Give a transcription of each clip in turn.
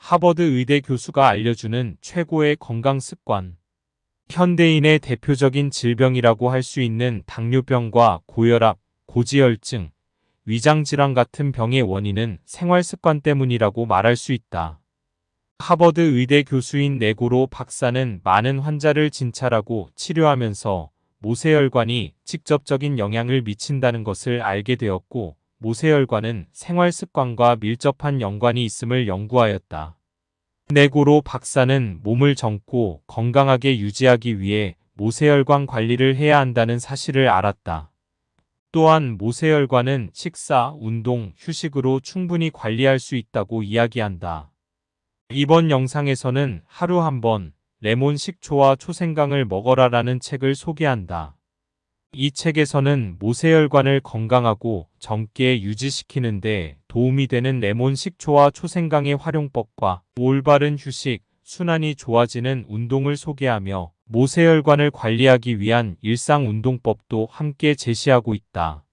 하버드 의대 교수가 알려주는 최고의 건강 습관. 현대인의 대표적인 질병이라고 할 수 있는 당뇨병과 고혈압, 고지혈증, 위장질환 같은 병의 원인은 생활습관 때문이라고 말할 수 있다. 하버드 의대 교수인 네고로 박사는 많은 환자를 진찰하고 치료하면서 모세혈관이 직접적인 영향을 미친다는 것을 알게 되었고, 모세혈관은 생활습관과 밀접한 연관이 있음을 연구하였다. 네고로 박사는 몸을 젊고 건강하게 유지하기 위해 모세혈관 관리를 해야 한다는 사실을 알았다. 또한 모세혈관은 식사, 운동, 휴식으로 충분히 관리할 수 있다고 이야기한다. 이번 영상에서는 하루 한 번 레몬 식초와 초생강을 먹어라라는 책을 소개한다. 이 책에서는 모세혈관을 건강하고 젊게 유지시키는 데 도움이 되는 레몬 식초와 초생강의 활용법과 올바른 휴식, 순환이 좋아지는 운동을 소개하며 모세혈관을 관리하기 위한 일상 운동법도 함께 제시하고 있다.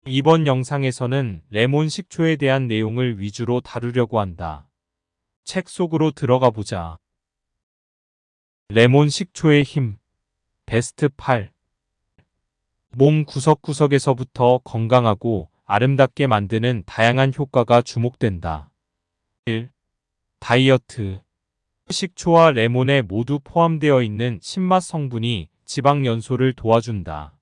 이번 영상에서는 레몬 식초에 대한 내용을 위주로 다루려고 한다. 책 속으로 들어가 보자. 레몬 식초의 힘. 베스트 8. 몸 구석구석에서부터 건강하고 아름답게 만드는 다양한 효과가 주목된다. 1. 다이어트. 식초와 레몬에 모두 포함되어 있는 신맛 성분이 지방 연소를 도와준다.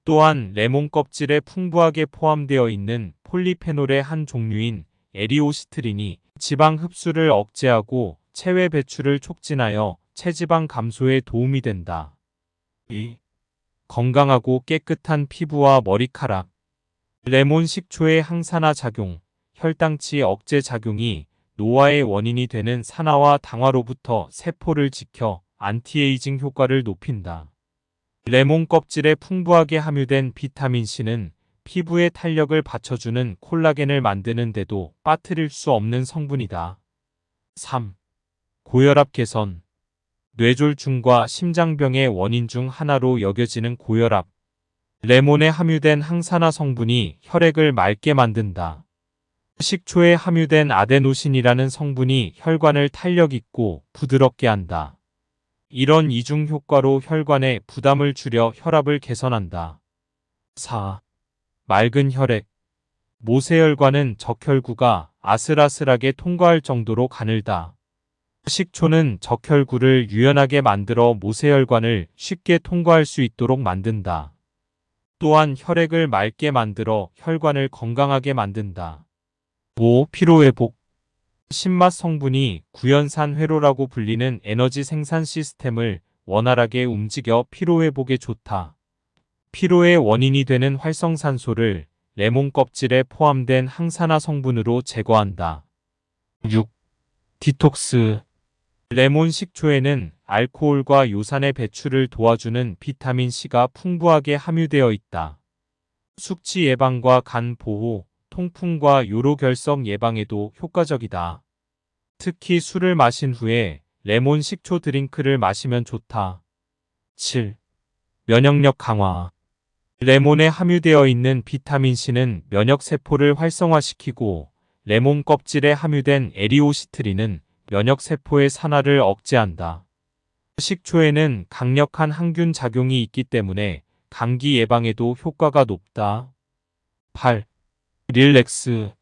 또한 레몬 껍질에 풍부하게 포함되어 있는 폴리페놀의 한 종류인 에리오시트린이 지방 흡수를 억제하고 체외 배출을 촉진하여 체지방 감소에 도움이 된다. 2. 건강하고 깨끗한 피부와 머리카락. 레몬 식초의 항산화 작용, 혈당치 억제 작용이 노화의 원인이 되는 산화와 당화로부터 세포를 지켜 안티에이징 효과를 높인다. 레몬 껍질에 풍부하게 함유된 비타민C는 피부의 탄력을 받쳐주는 콜라겐을 만드는 데도 빠뜨릴 수 없는 성분이다. 3. 고혈압 개선. 뇌졸중과 심장병의 원인 중 하나로 여겨지는 고혈압. 레몬에 함유된 항산화 성분이 혈액을 맑게 만든다. 식초에 함유된 아데노신이라는 성분이 혈관을 탄력 있고 부드럽게 한다. 이런 이중 효과로 혈관의 부담을 줄여 혈압을 개선한다. 4. 맑은 혈액. 모세혈관은 적혈구가 아슬아슬하게 통과할 정도로 가늘다. 식초는 적혈구를 유연하게 만들어 모세혈관을 쉽게 통과할 수 있도록 만든다. 또한 혈액을 맑게 만들어 혈관을 건강하게 만든다. 5. 피로회복. 신맛 성분이 구연산회로라고 불리는 에너지 생산 시스템을 원활하게 움직여 피로회복에 좋다. 피로의 원인이 되는 활성산소를 레몬 껍질에 포함된 항산화 성분으로 제거한다. 6. 디톡스. 레몬 식초에는 알코올과 요산의 배출을 도와주는 비타민C가 풍부하게 함유되어 있다. 숙취 예방과 간 보호, 통풍과 요로결석 예방에도 효과적이다. 특히 술을 마신 후에 레몬 식초 드링크를 마시면 좋다. 7. 면역력 강화. 레몬에 함유되어 있는 비타민C는 면역세포를 활성화시키고 레몬 껍질에 함유된 에리오시트린은 면역세포의 산화를 억제한다. 식초에는 강력한 항균 작용이 있기 때문에 감기 예방에도 효과가 높다. 8. 릴렉스.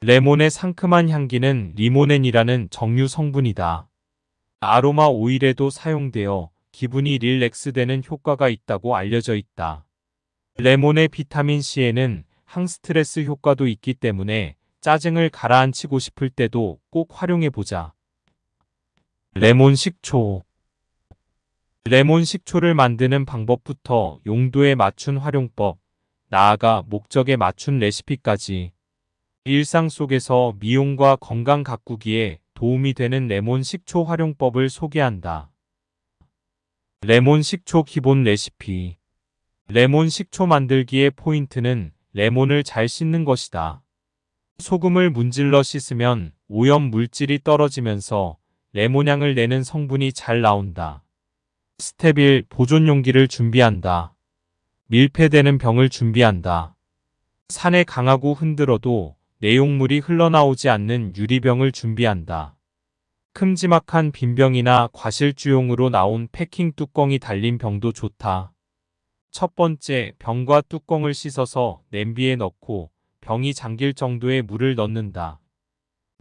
레몬의 상큼한 향기는 리모넨이라는 정류 성분이다. 아로마 오일에도 사용되어 기분이 릴렉스되는 효과가 있다고 알려져 있다. 레몬의 비타민C에는 항스트레스 효과도 있기 때문에 짜증을 가라앉히고 싶을 때도 꼭 활용해보자. 레몬 식초. 레몬 식초를 만드는 방법부터 용도에 맞춘 활용법, 나아가 목적에 맞춘 레시피까지 일상 속에서 미용과 건강 가꾸기에 도움이 되는 레몬 식초 활용법을 소개한다. 레몬 식초 기본 레시피. 레몬 식초 만들기의 포인트는 레몬을 잘 씻는 것이다. 소금을 문질러 씻으면 오염 물질이 떨어지면서 레몬향을 내는 성분이 잘 나온다. 스텝 1. 보존 용기를 준비한다. 밀폐되는 병을 준비한다. 산에 강하고 흔들어도 내용물이 흘러나오지 않는 유리병을 준비한다. 큼지막한 빈병이나 과실주용으로 나온 패킹 뚜껑이 달린 병도 좋다. 첫 번째, 병과 뚜껑을 씻어서 냄비에 넣고 병이 잠길 정도의 물을 넣는다.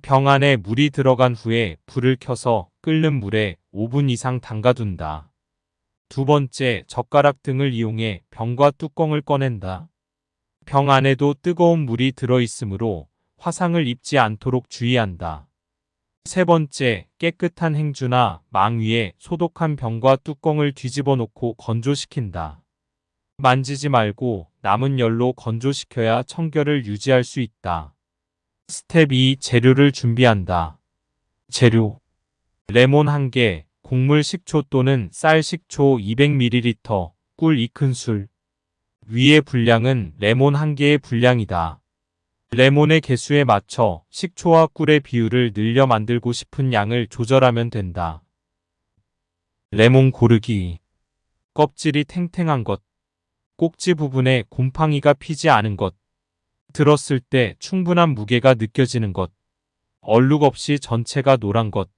병 안에 물이 들어간 후에 불을 켜서 끓는 물에 5분 이상 담가둔다. 두 번째, 젓가락 등을 이용해 병과 뚜껑을 꺼낸다. 병 안에도 뜨거운 물이 들어있으므로 화상을 입지 않도록 주의한다. 세 번째, 깨끗한 행주나 망 위에 소독한 병과 뚜껑을 뒤집어 놓고 건조시킨다. 만지지 말고 남은 열로 건조시켜야 청결을 유지할 수 있다. 스텝 2. 재료를 준비한다. 재료: 레몬 1개, 곡물 식초 또는 쌀 식초 200ml, 꿀 2큰술. 위의 분량은 레몬 1개의 분량이다. 레몬의 개수에 맞춰 식초와 꿀의 비율을 늘려 만들고 싶은 양을 조절하면 된다. 레몬 고르기: 껍질이 탱탱한 것, 꼭지 부분에 곰팡이가 피지 않은 것, 들었을 때 충분한 무게가 느껴지는 것, 얼룩 없이 전체가 노란 것.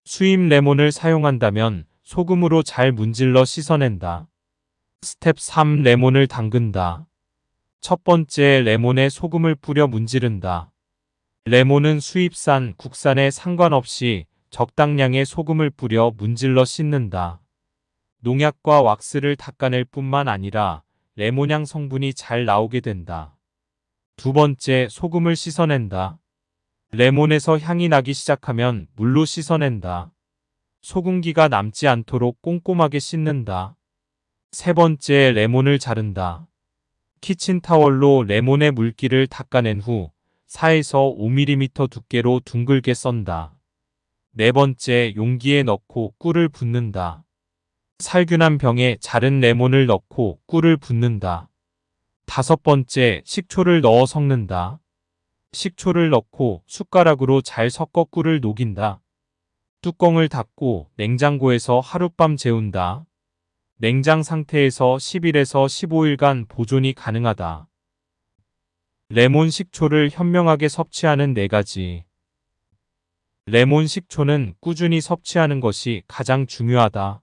수입 레몬을 사용한다면 소금으로 잘 문질러 씻어낸다. 스텝 3. 레몬을 담근다. 첫 번째, 레몬에 소금을 뿌려 문지른다. 레몬은 수입산, 국산에 상관없이 적당량의 소금을 뿌려 문질러 씻는다. 농약과 왁스를 닦아낼 뿐만 아니라 레몬향 성분이 잘 나오게 된다. 두 번째, 소금을 씻어낸다. 레몬에서 향이 나기 시작하면 물로 씻어낸다. 소금기가 남지 않도록 꼼꼼하게 씻는다. 세 번째, 레몬을 자른다. 키친타월로 레몬의 물기를 닦아낸 후 4에서 5mm 두께로 둥글게 썬다. 네 번째, 용기에 넣고 꿀을 붓는다. 살균한 병에 자른 레몬을 넣고 꿀을 붓는다. 다섯 번째, 식초를 넣어 섞는다. 식초를 넣고 숟가락으로 잘 섞어 꿀을 녹인다. 뚜껑을 닫고 냉장고에서 하룻밤 재운다. 냉장 상태에서 10일에서 15일간 보존이 가능하다. 레몬 식초를 현명하게 섭취하는 4가지. 레몬 식초는 꾸준히 섭취하는 것이 가장 중요하다.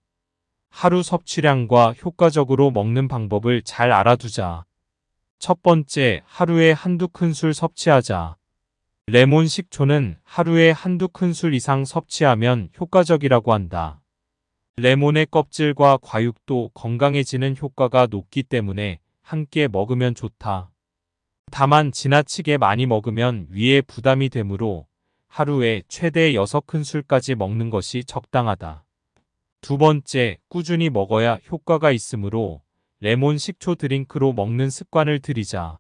하루 섭취량과 효과적으로 먹는 방법을 잘 알아두자. 첫 번째, 하루에 한두 큰술 섭취하자. 레몬 식초는 하루에 한두 큰술 이상 섭취하면 효과적이라고 한다. 레몬의 껍질과 과육도 건강해지는 효과가 높기 때문에 함께 먹으면 좋다. 다만 지나치게 많이 먹으면 위에 부담이 되므로 하루에 최대 6큰술까지 먹는 것이 적당하다. 두 번째, 꾸준히 먹어야 효과가 있으므로 레몬 식초 드링크로 먹는 습관을 들이자.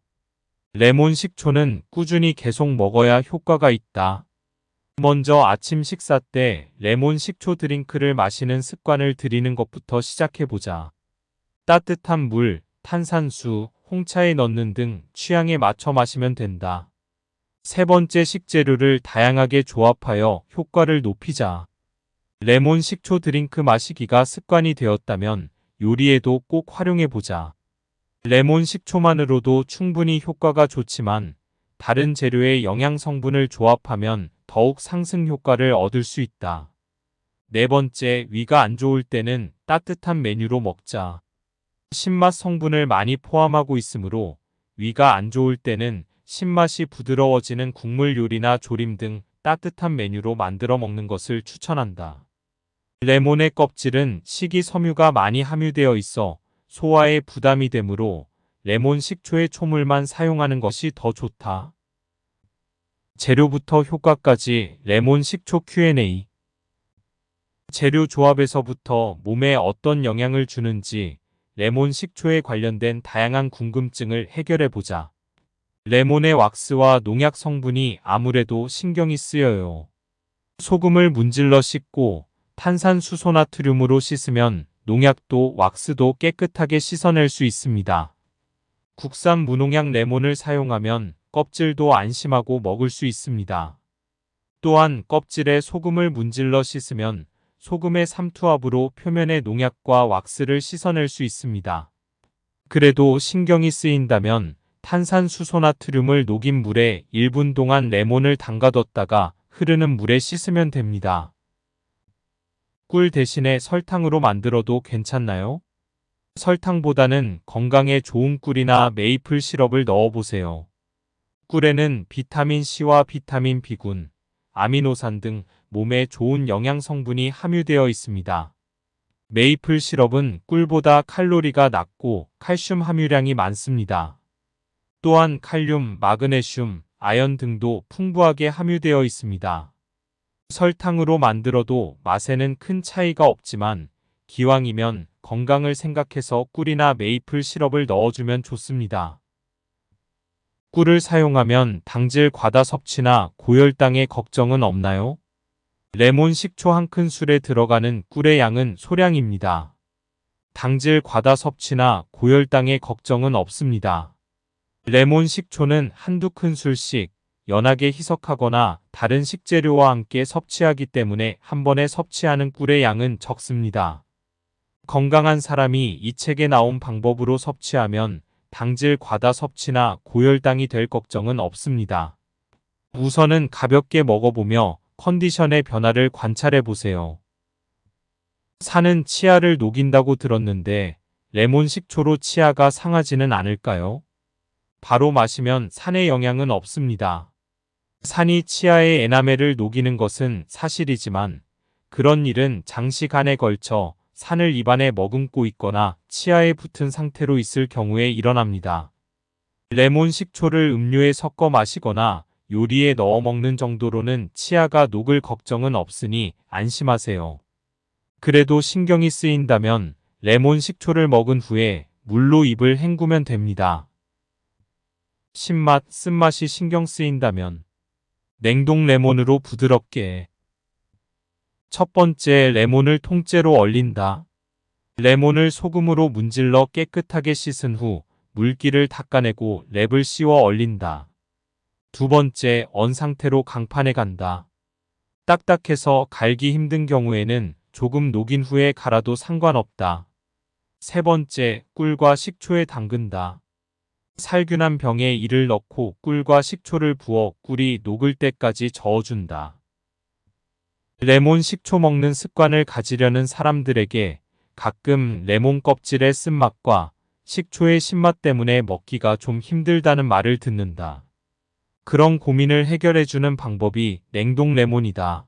레몬 식초는 꾸준히 계속 먹어야 효과가 있다. 먼저 아침 식사 때 레몬 식초 드링크를 마시는 습관을 들이는 것부터 시작해보자. 따뜻한 물, 탄산수, 홍차에 넣는 등 취향에 맞춰 마시면 된다. 세 번째, 식재료를 다양하게 조합하여 효과를 높이자. 레몬 식초 드링크 마시기가 습관이 되었다면 요리에도 꼭 활용해보자. 레몬 식초만으로도 충분히 효과가 좋지만 다른 재료의 영양 성분을 조합하면 더욱 상승 효과를 얻을 수 있다. 네 번째, 위가 안 좋을 때는 따뜻한 메뉴로 먹자. 신맛 성분을 많이 포함하고 있으므로 위가 안 좋을 때는 신맛이 부드러워지는 국물 요리나 조림 등 따뜻한 메뉴로 만들어 먹는 것을 추천한다. 레몬의 껍질은 식이섬유가 많이 함유되어 있어 소화에 부담이 되므로 레몬 식초의 초물만 사용하는 것이 더 좋다. 재료부터 효과까지 레몬 식초 Q&A. 재료 조합에서부터 몸에 어떤 영향을 주는지 레몬 식초에 관련된 다양한 궁금증을 해결해보자. 레몬의 왁스와 농약 성분이 아무래도 신경이 쓰여요. 소금을 문질러 씻고 탄산수소 나트륨으로 씻으면 농약도 왁스도 깨끗하게 씻어낼 수 있습니다. 국산 무농약 레몬을 사용하면 껍질도 안심하고 먹을 수 있습니다. 또한 껍질에 소금을 문질러 씻으면 소금의 삼투압으로 표면의 농약과 왁스를 씻어낼 수 있습니다. 그래도 신경이 쓰인다면 탄산수소 나트륨을 녹인 물에 1분 동안 레몬을 담가뒀다가 흐르는 물에 씻으면 됩니다. 꿀 대신에 설탕으로 만들어도 괜찮나요? 설탕보다는 건강에 좋은 꿀이나 메이플 시럽을 넣어보세요. 꿀에는 비타민C와 비타민 B군, 아미노산 등 몸에 좋은 영양 성분이 함유되어 있습니다. 메이플 시럽은 꿀보다 칼로리가 낮고 칼슘 함유량이 많습니다. 또한 칼륨, 마그네슘, 아연 등도 풍부하게 함유되어 있습니다. 설탕으로 만들어도 맛에는 큰 차이가 없지만 기왕이면 건강을 생각해서 꿀이나 메이플 시럽을 넣어주면 좋습니다. 꿀을 사용하면 당질 과다 섭취나 고혈당의 걱정은 없나요? 레몬 식초 한 큰술에 들어가는 꿀의 양은 소량입니다. 당질 과다 섭취나 고혈당의 걱정은 없습니다. 레몬 식초는 한두 큰술씩 연하게 희석하거나 다른 식재료와 함께 섭취하기 때문에 한 번에 섭취하는 꿀의 양은 적습니다. 건강한 사람이 이 책에 나온 방법으로 섭취하면 당질 과다 섭취나 고혈당이 될 걱정은 없습니다. 우선은 가볍게 먹어보며 컨디션의 변화를 관찰해 보세요. 산은 치아를 녹인다고 들었는데 레몬 식초로 치아가 상하지는 않을까요? 바로 마시면 산의 영향은 없습니다. 산이 치아의 에나멜을 녹이는 것은 사실이지만 그런 일은 장시간에 걸쳐 산을 입안에 머금고 있거나 치아에 붙은 상태로 있을 경우에 일어납니다. 레몬 식초를 음료에 섞어 마시거나 요리에 넣어 먹는 정도로는 치아가 녹을 걱정은 없으니 안심하세요. 그래도 신경이 쓰인다면 레몬 식초를 먹은 후에 물로 입을 헹구면 됩니다. 신맛, 쓴맛이 신경 쓰인다면 냉동 레몬으로 부드럽게. 첫 번째, 레몬을 통째로 얼린다. 레몬을 소금으로 문질러 깨끗하게 씻은 후 물기를 닦아내고 랩을 씌워 얼린다. 두 번째, 언 상태로 강판에 간다. 딱딱해서 갈기 힘든 경우에는 조금 녹인 후에 갈아도 상관없다. 세 번째, 꿀과 식초에 담근다. 살균한 병에 이를 넣고 꿀과 식초를 부어 꿀이 녹을 때까지 저어준다. 레몬 식초 먹는 습관을 가지려는 사람들에게 가끔 레몬 껍질의 쓴맛과 식초의 신맛 때문에 먹기가 좀 힘들다는 말을 듣는다. 그런 고민을 해결해주는 방법이 냉동 레몬이다.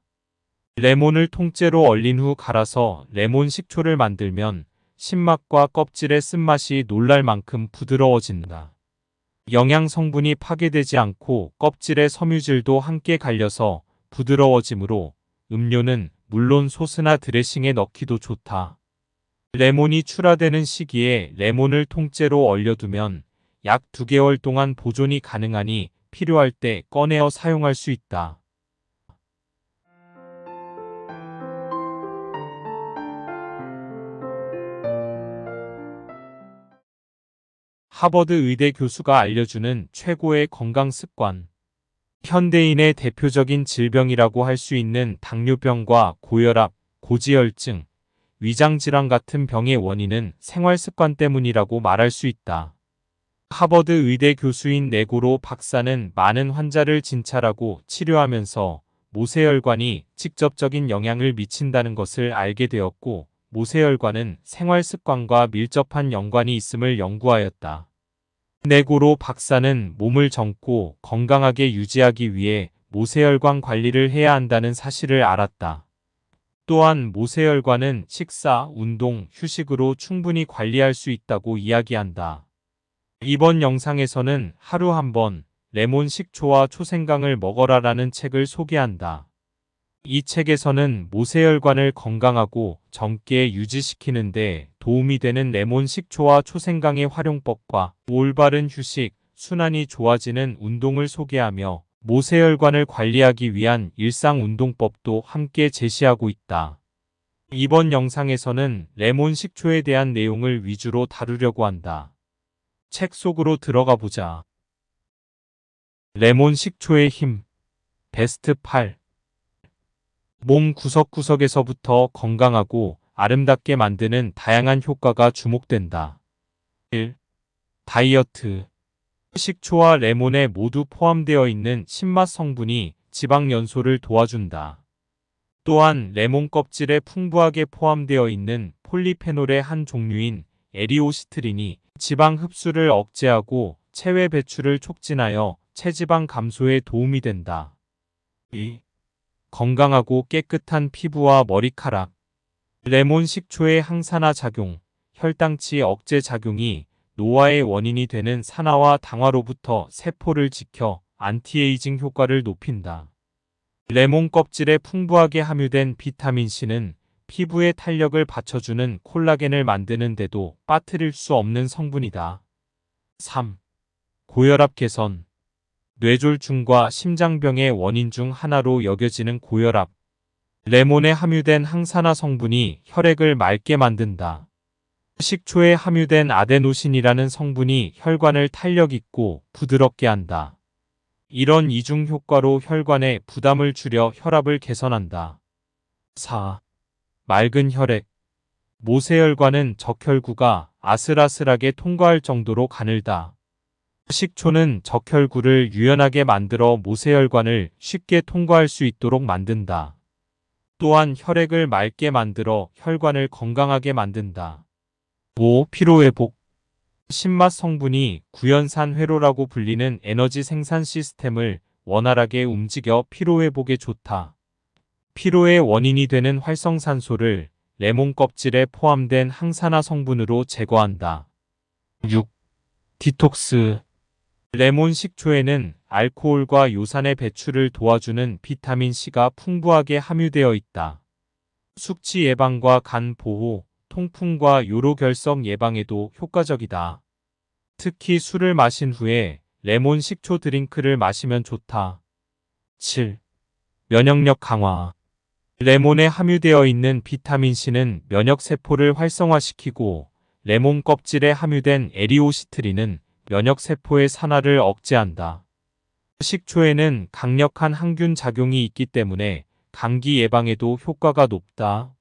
레몬을 통째로 얼린 후 갈아서 레몬 식초를 만들면 신맛과 껍질의 쓴맛이 놀랄 만큼 부드러워진다. 영양 성분이 파괴되지 않고 껍질의 섬유질도 함께 갈려서 부드러워지므로 음료는 물론 소스나 드레싱에 넣기도 좋다. 레몬이 출하되는 시기에 레몬을 통째로 얼려두면 약 2개월 동안 보존이 가능하니 필요할 때 꺼내어 사용할 수 있다. 하버드 의대 교수가 알려주는 최고의 건강 습관. 현대인의 대표적인 질병이라고 할 수 있는 당뇨병과 고혈압, 고지혈증, 위장질환 같은 병의 원인은 생활습관 때문이라고 말할 수 있다. 하버드 의대 교수인 네고로 박사는 많은 환자를 진찰하고 치료하면서 모세혈관이 직접적인 영향을 미친다는 것을 알게 되었고, 모세혈관은 생활습관과 밀접한 연관이 있음을 연구하였다. 네고로 박사는 몸을 젊고 건강하게 유지하기 위해 모세혈관 관리를 해야 한다는 사실을 알았다. 또한 모세혈관은 식사, 운동, 휴식으로 충분히 관리할 수 있다고 이야기한다. 이번 영상에서는 하루 한 번 레몬 식초와 초생강을 먹어라라는 책을 소개한다. 이 책에서는 모세혈관을 건강하고 젊게 유지시키는 데 도움이 되는 레몬 식초와 초생강의 활용법과 올바른 휴식, 순환이 좋아지는 운동을 소개하며 모세혈관을 관리하기 위한 일상 운동법도 함께 제시하고 있다. 이번 영상에서는 레몬 식초에 대한 내용을 위주로 다루려고 한다. 책 속으로 들어가 보자. 레몬 식초의 힘. 베스트 8. 몸 구석구석에서부터 건강하고 아름답게 만드는 다양한 효과가 주목된다. 1. 다이어트. 식초와 레몬에 모두 포함되어 있는 신맛 성분이 지방 연소를 도와준다. 또한 레몬 껍질에 풍부하게 포함되어 있는 폴리페놀의 한 종류인 에리오시트린이 지방 흡수를 억제하고 체외 배출을 촉진하여 체지방 감소에 도움이 된다. 2. 건강하고 깨끗한 피부와 머리카락. 레몬 식초의 항산화 작용, 혈당치 억제 작용이 노화의 원인이 되는 산화와 당화로부터 세포를 지켜 안티에이징 효과를 높인다. 레몬 껍질에 풍부하게 함유된 비타민 C는 피부의 탄력을 받쳐주는 콜라겐을 만드는 데도 빠뜨릴 수 없는 성분이다. 3. 고혈압 개선. 뇌졸중과 심장병의 원인 중 하나로 여겨지는 고혈압. 레몬에 함유된 항산화 성분이 혈액을 맑게 만든다. 식초에 함유된 아데노신이라는 성분이 혈관을 탄력 있고 부드럽게 한다. 이런 이중 효과로 혈관의 부담을 줄여 혈압을 개선한다. 4. 맑은 혈액. 모세혈관은 적혈구가 아슬아슬하게 통과할 정도로 가늘다. 식초는 적혈구를 유연하게 만들어 모세혈관을 쉽게 통과할 수 있도록 만든다. 또한 혈액을 맑게 만들어 혈관을 건강하게 만든다. 5. 피로회복. 신맛 성분이 구연산 회로라고 불리는 에너지 생산 시스템을 원활하게 움직여 피로회복에 좋다. 피로의 원인이 되는 활성산소를 레몬 껍질에 포함된 항산화 성분으로 제거한다. 6. 디톡스. 레몬 식초에는 알코올과 요산의 배출을 도와주는 비타민 C가 풍부하게 함유되어 있다. 숙취 예방과 간 보호, 통풍과 요로결석 예방에도 효과적이다. 특히 술을 마신 후에 레몬 식초 드링크를 마시면 좋다. 7. 면역력 강화. 레몬에 함유되어 있는 비타민 C는 면역세포를 활성화시키고 레몬 껍질에 함유된 에리오시트린은 면역세포의 산화를 억제한다. 식초에는 강력한 항균 작용이 있기 때문에 감기 예방에도 효과가 높다.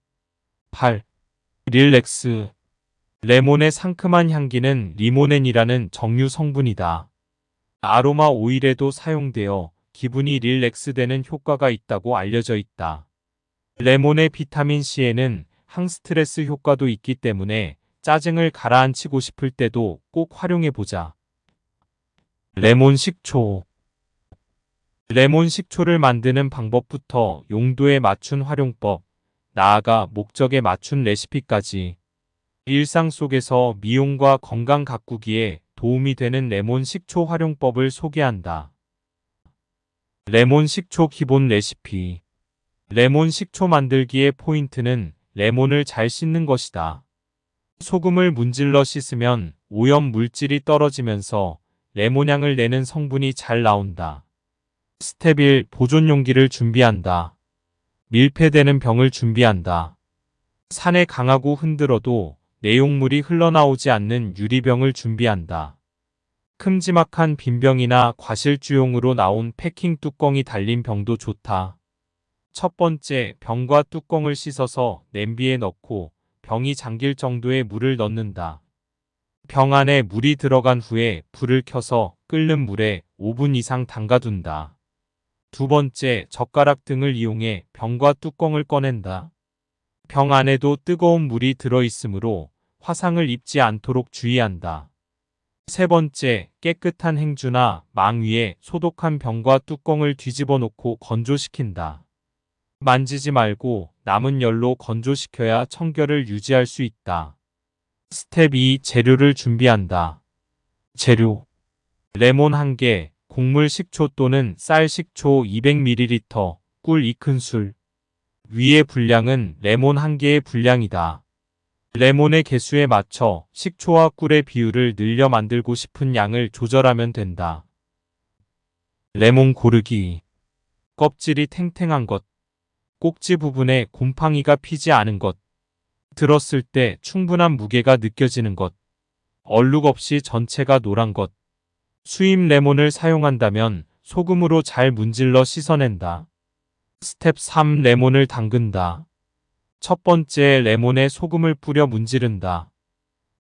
8. 릴렉스. 레몬의 상큼한 향기는 리모넨이라는 정류 성분이다. 아로마 오일에도 사용되어 기분이 릴렉스되는 효과가 있다고 알려져 있다. 레몬의 비타민 C에는 항스트레스 효과도 있기 때문에 짜증을 가라앉히고 싶을 때도 꼭 활용해보자. 레몬 식초. 레몬 식초를 만드는 방법부터 용도에 맞춘 활용법, 나아가 목적에 맞춘 레시피까지 일상 속에서 미용과 건강 가꾸기에 도움이 되는 레몬 식초 활용법을 소개한다. 레몬 식초 기본 레시피. 레몬 식초 만들기의 포인트는 레몬을 잘 씻는 것이다. 소금을 문질러 씻으면 오염 물질이 떨어지면서 레몬향을 내는 성분이 잘 나온다. 스텝 1. 보존 용기를 준비한다. 밀폐되는 병을 준비한다. 산에 강하고 흔들어도 내용물이 흘러나오지 않는 유리병을 준비한다. 큼지막한 빈병이나 과실주용으로 나온 패킹 뚜껑이 달린 병도 좋다. 첫 번째, 병과 뚜껑을 씻어서 냄비에 넣고 병이 잠길 정도의 물을 넣는다. 병 안에 물이 들어간 후에 불을 켜서 끓는 물에 5분 이상 담가둔다. 두 번째, 젓가락 등을 이용해 병과 뚜껑을 꺼낸다. 병 안에도 뜨거운 물이 들어있으므로 화상을 입지 않도록 주의한다. 세 번째, 깨끗한 행주나 망 위에 소독한 병과 뚜껑을 뒤집어 놓고 건조시킨다. 만지지 말고 남은 열로 건조시켜야 청결을 유지할 수 있다. 스텝 2. 재료를 준비한다. 재료. 레몬 1개, 곡물 식초 또는 쌀 식초 200ml, 꿀 2큰술. 위의 분량은 레몬 1개의 분량이다. 레몬의 개수에 맞춰 식초와 꿀의 비율을 늘려 만들고 싶은 양을 조절하면 된다. 레몬 고르기. 껍질이 탱탱한 것. 꼭지 부분에 곰팡이가 피지 않은 것. 들었을 때 충분한 무게가 느껴지는 것. 얼룩 없이 전체가 노란 것. 수입 레몬을 사용한다면 소금으로 잘 문질러 씻어낸다. 스텝 3. 레몬을 담근다. 첫 번째, 레몬에 소금을 뿌려 문지른다.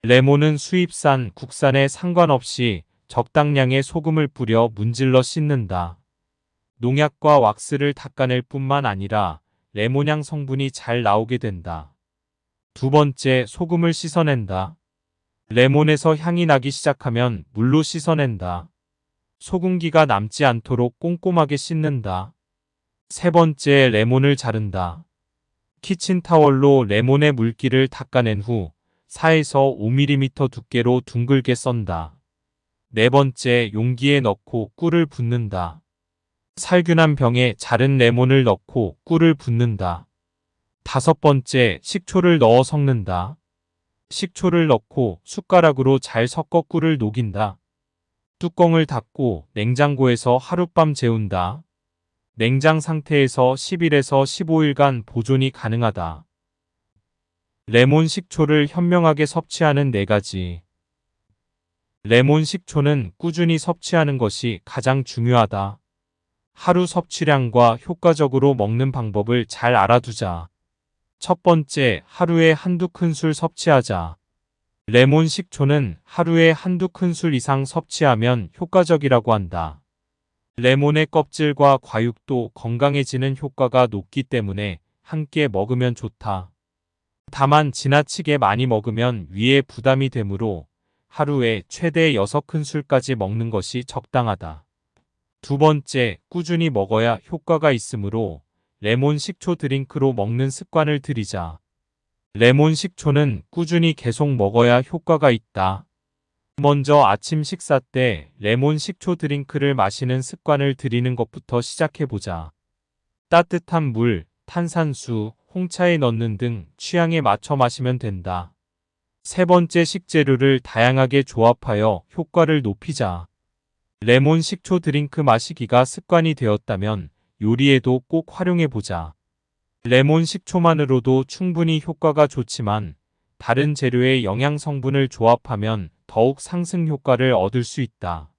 레몬은 수입산, 국산에 상관없이 적당량의 소금을 뿌려 문질러 씻는다. 농약과 왁스를 닦아낼 뿐만 아니라 레몬향 성분이 잘 나오게 된다. 두 번째, 소금을 씻어낸다. 레몬에서 향이 나기 시작하면 물로 씻어낸다. 소금기가 남지 않도록 꼼꼼하게 씻는다. 세 번째, 레몬을 자른다. 키친타월로 레몬의 물기를 닦아낸 후 4에서 5mm 두께로 둥글게 썬다. 네 번째, 용기에 넣고 꿀을 붓는다. 살균한 병에 자른 레몬을 넣고 꿀을 붓는다. 다섯 번째, 식초를 넣어 섞는다. 식초를 넣고 숟가락으로 잘 섞어 꿀을 녹인다. 뚜껑을 닫고 냉장고에서 하룻밤 재운다. 냉장 상태에서 10일에서 15일간 보존이 가능하다. 레몬 식초를 현명하게 섭취하는 4가지. 레몬 식초는 꾸준히 섭취하는 것이 가장 중요하다. 하루 섭취량과 효과적으로 먹는 방법을 잘 알아두자. 첫 번째, 하루에 한두 큰술 섭취하자. 레몬 식초는 하루에 한두 큰술 이상 섭취하면 효과적이라고 한다. 레몬의 껍질과 과육도 건강해지는 효과가 높기 때문에 함께 먹으면 좋다. 다만 지나치게 많이 먹으면 위에 부담이 되므로 하루에 최대 6큰술까지 먹는 것이 적당하다. 두 번째, 꾸준히 먹어야 효과가 있으므로 레몬 식초 드링크로 먹는 습관을 들이자. 레몬 식초는 꾸준히 계속 먹어야 효과가 있다. 먼저 아침 식사 때 레몬 식초 드링크를 마시는 습관을 들이는 것부터 시작해보자. 따뜻한 물, 탄산수, 홍차에 넣는 등 취향에 맞춰 마시면 된다. 세 번째, 식재료를 다양하게 조합하여 효과를 높이자. 레몬 식초 드링크 마시기가 습관이 되었다면 요리에도 꼭 활용해보자. 레몬 식초만으로도 충분히 효과가 좋지만 다른 재료의 영양 성분을 조합하면 더욱 상승 효과를 얻을 수 있다.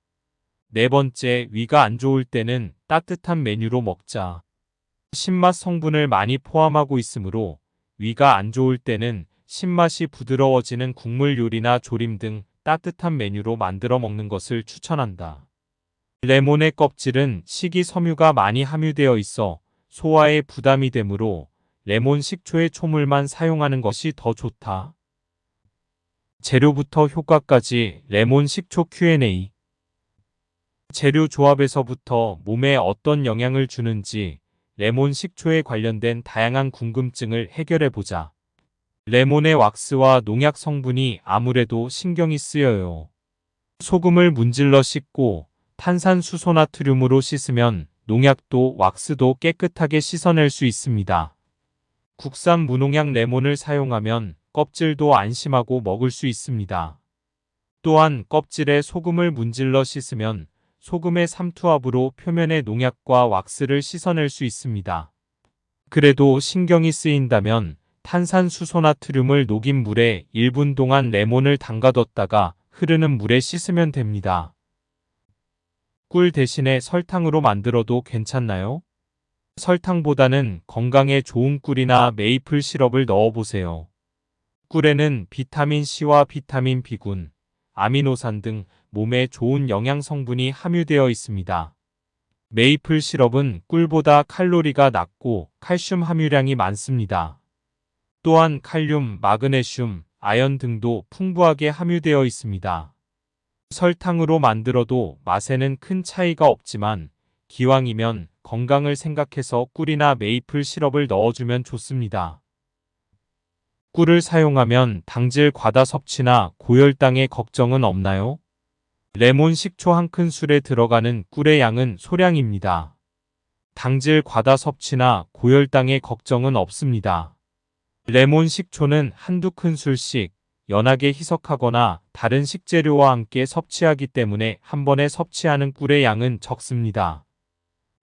네 번째, 위가 안 좋을 때는 따뜻한 메뉴로 먹자. 신맛 성분을 많이 포함하고 있으므로 위가 안 좋을 때는 신맛이 부드러워지는 국물 요리나 조림 등 따뜻한 메뉴로 만들어 먹는 것을 추천한다. 레몬의 껍질은 식이섬유가 많이 함유되어 있어 소화에 부담이 되므로 레몬 식초의 초물만 사용하는 것이 더 좋다. 재료부터 효과까지 레몬 식초 Q&A. 재료 조합에서부터 몸에 어떤 영향을 주는지 레몬 식초에 관련된 다양한 궁금증을 해결해보자. 레몬의 왁스와 농약 성분이 아무래도 신경이 쓰여요. 소금을 문질러 씻고 탄산수소나트륨으로 씻으면 농약도 왁스도 깨끗하게 씻어낼 수 있습니다. 국산 무농약 레몬을 사용하면 껍질도 안심하고 먹을 수 있습니다. 또한 껍질에 소금을 문질러 씻으면 소금의 삼투압으로 표면의 농약과 왁스를 씻어낼 수 있습니다. 그래도 신경이 쓰인다면 탄산수소나트륨을 녹인 물에 1분 동안 레몬을 담가뒀다가 흐르는 물에 씻으면 됩니다. 꿀 대신에 설탕으로 만들어도 괜찮나요? 설탕보다는 건강에 좋은 꿀이나 메이플 시럽을 넣어보세요. 꿀에는 비타민C와 비타민 B군, 아미노산 등 몸에 좋은 영양 성분이 함유되어 있습니다. 메이플 시럽은 꿀보다 칼로리가 낮고 칼슘 함유량이 많습니다. 또한 칼륨, 마그네슘, 아연 등도 풍부하게 함유되어 있습니다. 설탕으로 만들어도 맛에는 큰 차이가 없지만 기왕이면 건강을 생각해서 꿀이나 메이플 시럽을 넣어주면 좋습니다. 꿀을 사용하면 당질 과다 섭취나 고혈당의 걱정은 없나요? 레몬 식초 한 큰술에 들어가는 꿀의 양은 소량입니다. 당질 과다 섭취나 고혈당의 걱정은 없습니다. 레몬 식초는 한두 큰술씩 연하게 희석하거나 다른 식재료와 함께 섭취하기 때문에 한 번에 섭취하는 꿀의 양은 적습니다.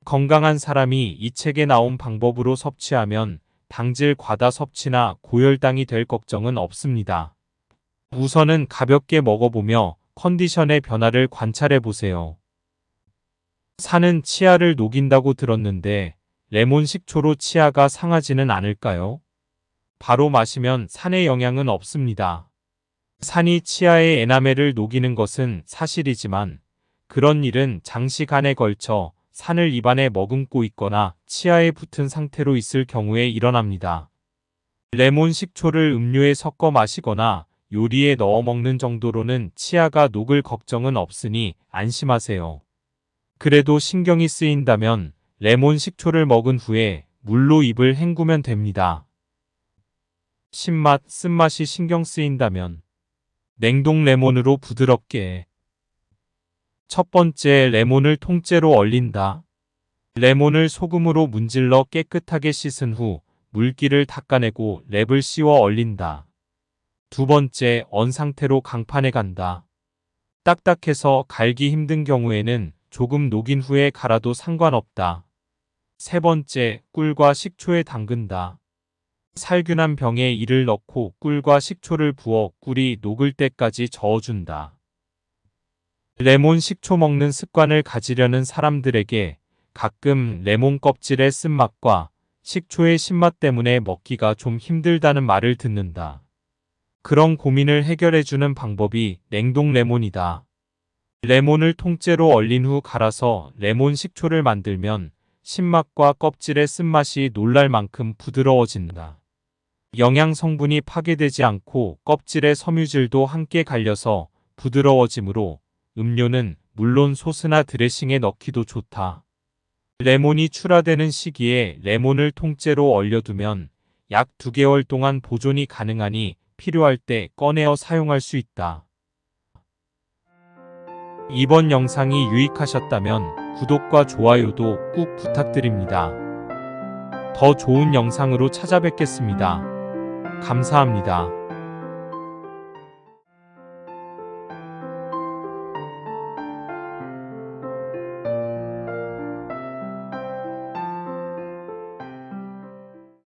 건강한 사람이 이 책에 나온 방법으로 섭취하면 당질 과다 섭취나 고혈당이 될 걱정은 없습니다. 우선은 가볍게 먹어보며 컨디션의 변화를 관찰해 보세요. 산은 치아를 녹인다고 들었는데 레몬 식초로 치아가 상하지는 않을까요? 바로 마시면 산의 영향은 없습니다. 산이 치아의 에나멜을 녹이는 것은 사실이지만 그런 일은 장시간에 걸쳐 산을 입안에 머금고 있거나 치아에 붙은 상태로 있을 경우에 일어납니다. 레몬 식초를 음료에 섞어 마시거나 요리에 넣어 먹는 정도로는 치아가 녹을 걱정은 없으니 안심하세요. 그래도 신경이 쓰인다면 레몬 식초를 먹은 후에 물로 입을 헹구면 됩니다. 신맛, 쓴맛이 신경 쓰인다면 냉동 레몬으로 부드럽게. 첫 번째, 레몬을 통째로 얼린다. 레몬을 소금으로 문질러 깨끗하게 씻은 후 물기를 닦아내고 랩을 씌워 얼린다. 두 번째, 언 상태로 강판에 간다. 딱딱해서 갈기 힘든 경우에는 조금 녹인 후에 갈아도 상관없다. 세 번째, 꿀과 식초에 담근다. 살균한 병에 이를 넣고 꿀과 식초를 부어 꿀이 녹을 때까지 저어준다. 레몬 식초 먹는 습관을 가지려는 사람들에게 가끔 레몬 껍질의 쓴맛과 식초의 신맛 때문에 먹기가 좀 힘들다는 말을 듣는다. 그런 고민을 해결해주는 방법이 냉동 레몬이다. 레몬을 통째로 얼린 후 갈아서 레몬 식초를 만들면 신맛과 껍질의 쓴맛이 놀랄 만큼 부드러워진다. 영양 성분이 파괴되지 않고 껍질의 섬유질도 함께 갈려서 부드러워지므로 음료는 물론 소스나 드레싱에 넣기도 좋다. 레몬이 출하되는 시기에 레몬을 통째로 얼려두면 약 2개월 동안 보존이 가능하니 필요할 때 꺼내어 사용할 수 있다. 이번 영상이 유익하셨다면 구독과 좋아요도 꾹 부탁드립니다. 더 좋은 영상으로 찾아뵙겠습니다. 감사합니다.